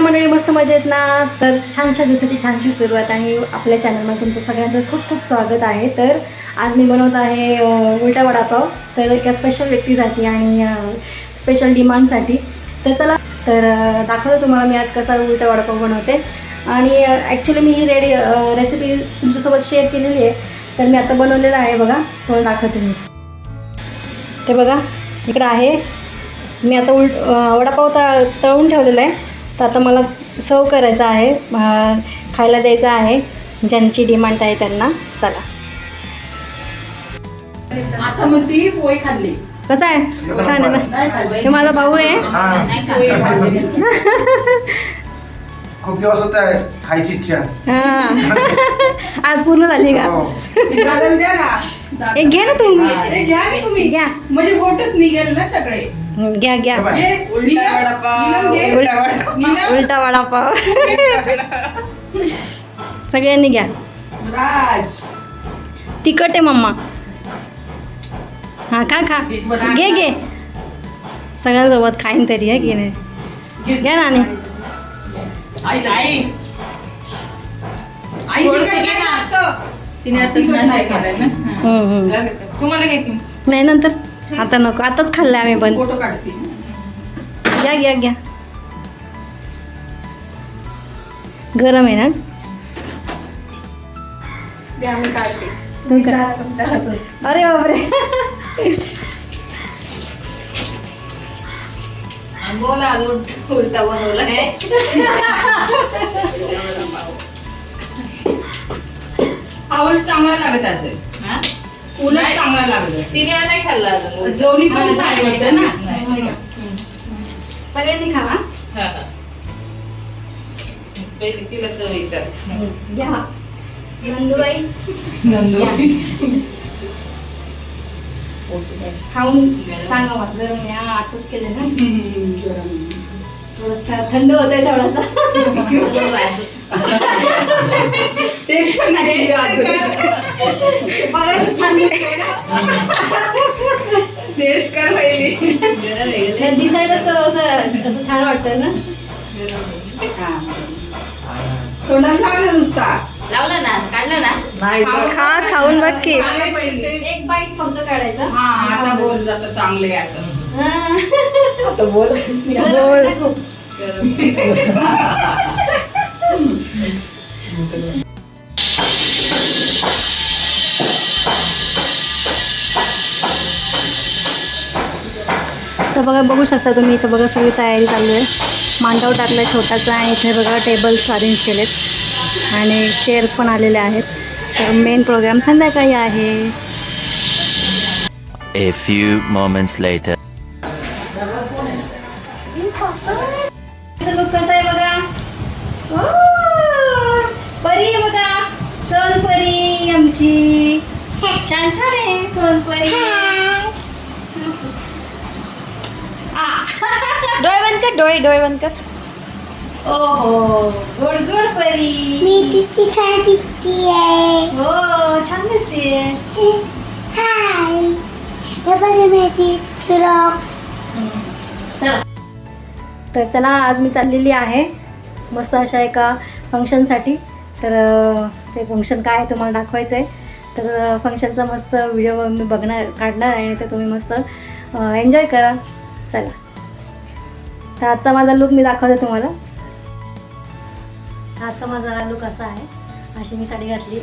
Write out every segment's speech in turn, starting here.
मंडळी, मस्त मजेत ना? तर छानशा दिवसाची छानशी सुरुवात आणि आपल्या चॅनलमध्ये तुमचं सगळ्यांचं खूप खूप स्वागत आहे. तर आज मी बनवत आहे उलटा वडापाव, तर एका स्पेशल व्यक्तीसाठी आणि स्पेशल डिमांडसाठी. तर चला, तर दाखवतो तुम्हाला मी आज कसा उलटा वडापाव बनवते. आणि ॲक्च्युली मी ही रेसिपी तुमच्यासोबत शेअर केलेली आहे. तर मी आता बनवलेलं आहे बघा, तो दाखवते मी. ते बघा इकडं आहे. मी आता वडापाव तळून ठेवलेला आहे. तर आता मला सर्व करायचं आहे, खायला द्यायचं आहे ज्यांची डिमांड आहे त्यांना. चला. आता मग ती पोळी खाल्ली. कसं आहे? छान आहे ना? हे माझा भाऊ आहे. खूप दिवस होत आहे खायची इच्छा. हां, आज पूर्ण झाली का? एक घ्या ना तुम्ही. घ्या ना तुम्ही. घ्या. म्हणजे बोटच निघेल ना सगळे. घ्या घ्या. उलटा वडापाव. उलटा वडापाव. सगळ्यांनी घ्या. राज तिखट आहे मम्मा. हां, खा खा. घे घे. सगळ्यांसोबत खाईन तरी आहे की नाही? घ्या ना. आणि आई आई आई तुम्हाला घ्यायची नाही, नंतर. आता नको, आताच खाल्लं आम्ही पण. फोटो काढते. घ्या घ्या घ्या. गरम आहे ना? आम्ही काढते. तू करा. अरे बापरे. बोला उलटा बनवला. आवड चांगला लागत असेल. उलट चांगला लागत असेल. तिने नाही खाल्ला अजून. दोन्ही पण फ्राय होते ना. सगळ्यांनी खा ना? पहिली तिला चव येतात. घ्या. नंदुबाई खाऊन सांगा मग. गरम आहे. हा, आटूच केले ना? थोडंसं थंड होत आहे थोडंसं. टेस्ट पण नाही. बघा किती छान दिसतंय ना? टेस्ट कर पहिली. हे दिसायला तर असं छान वाटतं ना? तोंडाला लागलं नुसता. लावला ना, काढला ना. खा, खाऊन बघ की. एक बाईट फक्त काढायचा. हा आता बोल जातं चांगले आता. आता बोल. तर बघा, बघू शकता तुम्ही. इथं बघा सगळी तयारी चालू आहे. मांडव टाकलाय छोटासा आणि इथे बघा टेबल्स अरेंज केलेत आणि चेअर्स पण आलेले आहेत. तर मेन प्रोग्राम संध्याकाळी आहे. A few moments later. Look कसं आहे बघा. परी आहे बघा. सोनपरी आमची. छान छान आहे सोनपरी. डोळे बंद कर. डोळे बंद कर. ओहो, गोड गोड परी. मी किती छान दिसतीये. हो, छान दिसते. हाय, हे बघा माझी फ्रॉक. चला. तर चला, आज मी चाललेली आहे मस्त अशा एका फंक्शनसाठी. तर ते फंक्शन काय आहे तुम्हाला दाखवायचं आहे. तर फंक्शनचा मस्त व्हिडिओ मी काढणार आणि ते तुम्ही मस्त एन्जॉय करा. चला. तर आजचा माझा लुक मी दाखवते तुम्हाला. आजचा माझा लुक असा आहे. अशी मी साडी घातली.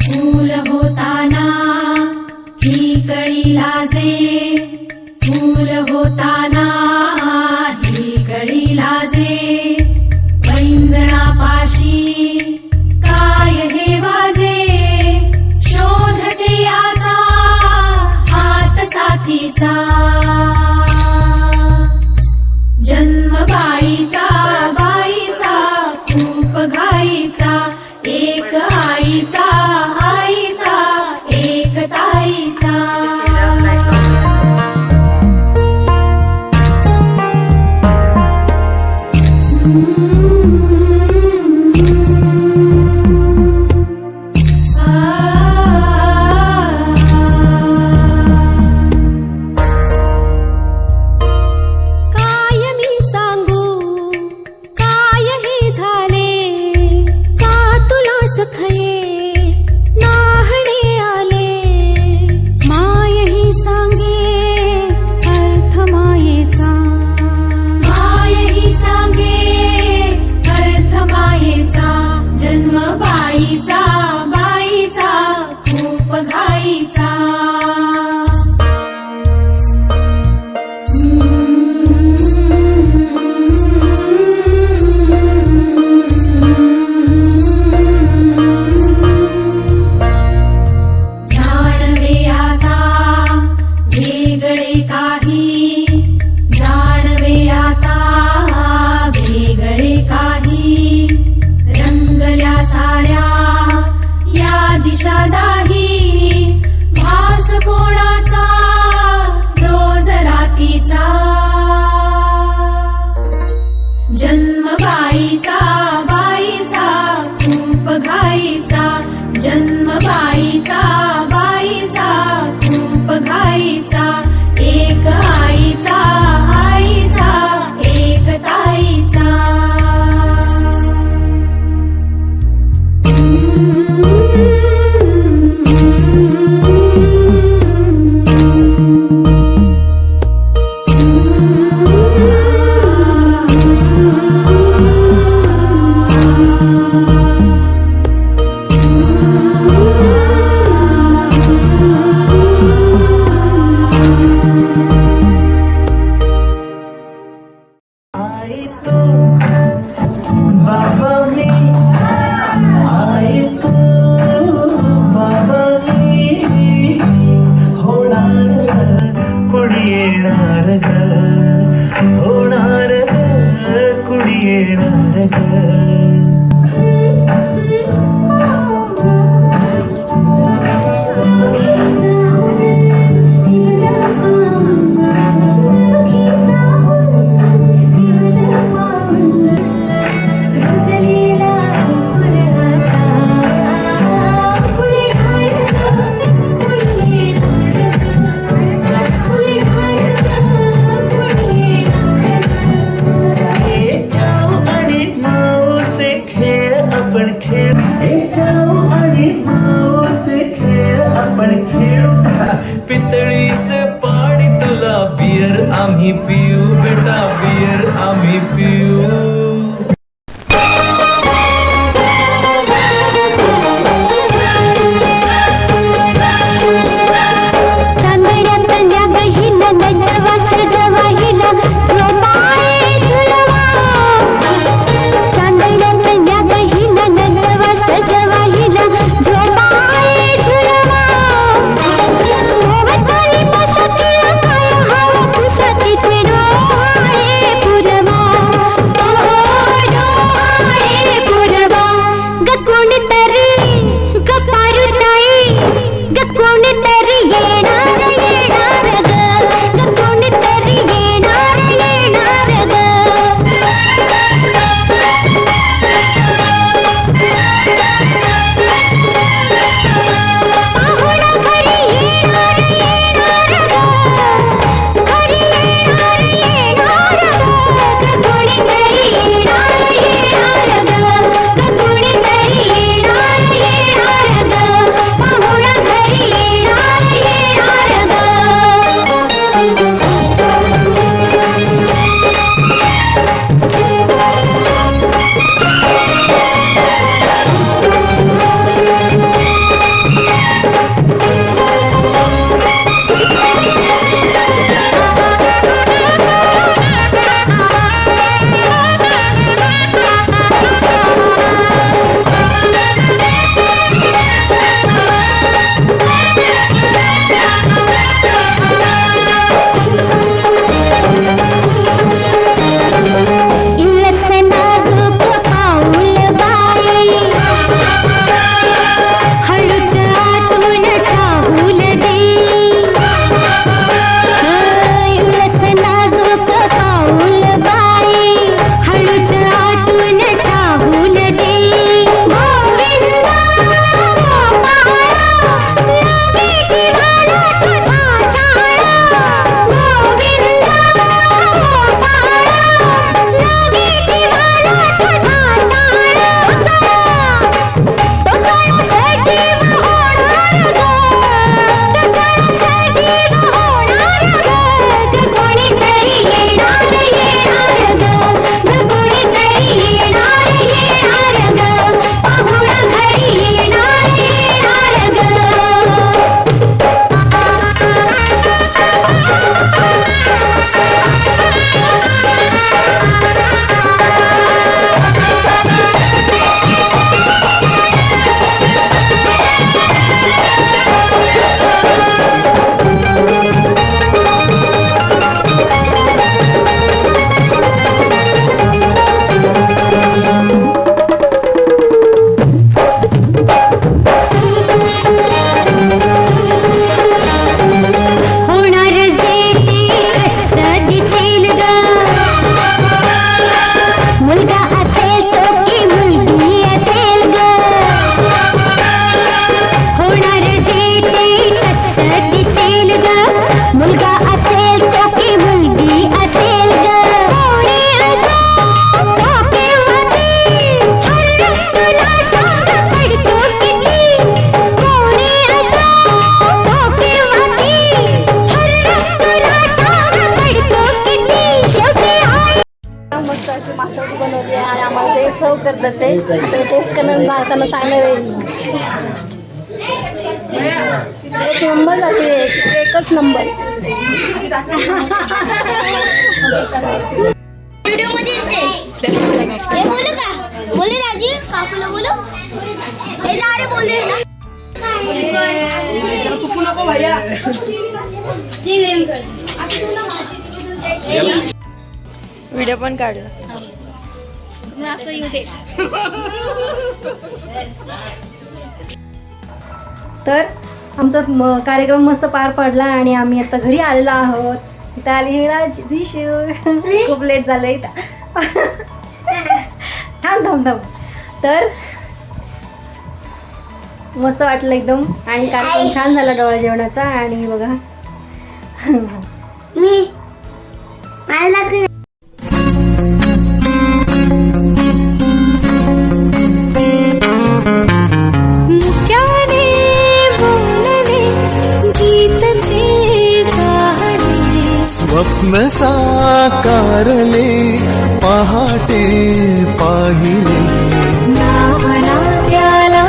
फूल होताना ही कळी लाजे, फूल होताना ही कळी लाजे, पैंजणापाशी काय हे वाजे, शोधते आता हात साथीचा, जन्म बाईचा बाईचा खूप घाईचा, एक आईचा आईचा एक ताईचा. काय मी सांगू काय हे झाले, का तुला सखये नाहणे आले, माय ही सांगे अर्थ मायेचा, माय ही सांगे अर्थ मायेचा, जन्म बाईचा बाईचा खूप घाईचा. जाणवे आता वेगळे काही, जाणवे आता वेगळे काही, रंगल्या साऱ्या या दिशा दाही, भास कोणाचा रोज रातीचा, जन्म बाईचा बाईचा खूप घाईचा, जन्म बाईचा बाईचा खूप घाईचा, एक आईचा आईचा एक ताईचा. पितळीचे पाणी तुला बियर आम्ही पिऊ बेटा बियर आम्ही पिऊ. It's करतात ते. आता टेस्ट करताना सांगणार एक नंबर जाते, एकच नंबर. व्हिडिओ मध्ये हे बोलू का? बोले राजी काकूला बोलू. हे जा रे बोलले ना. चुकू नको भैया. व्हिडिओ पण काढला. तर आमचा कार्यक्रम मस्त पार पडला आणि आम्ही आता घरी आलेलो आहोत. इथं आली हे दिशू. खूप लेट झालं इथं. थांब. तर मस्त वाटलं एकदम आणि कार्यक्रम छान झाला डोळा जेवणाचा. आणि बघा मी मला मुक्याने बोलले गीत ते गाणे स्वप्न साकारले पहाटे पाहिले नावना त्याला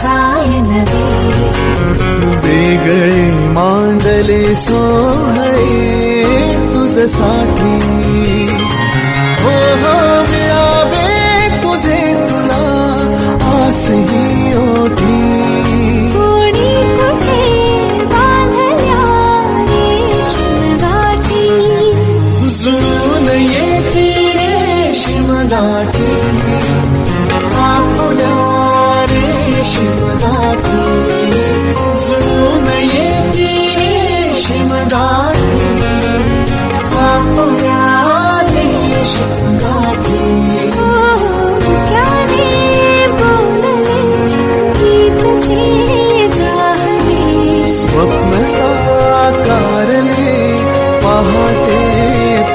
काय नवे वेगळे मांडले सोहळे तुझसाठी हो मिळावे तुझे तुला आसही ओठी कोणी कुठे बांधल्या रेशीम गाठी जुळून येते रेशीम गाठी आपुल्या रेशीम गाठी जुळून येते रेशीम गाठी आपुल्या रेशीम गाठी मुक्याने बोलले गीत ते गाणे स्वप्न साकारले पहाटे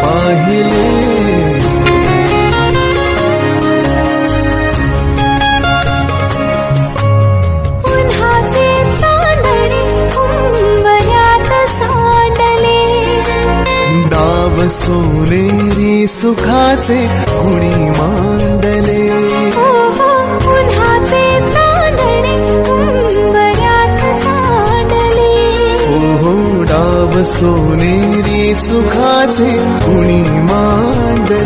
पाहिले उन्हाचे चांदणे उंबऱ्यात सांडले डाव सोनेरी सुखाचे कुणी मांडले उन्हाचे चांदणे उंबऱ्यात सांडले हो डाव सोनेरी सुखाचे कुणी मांडले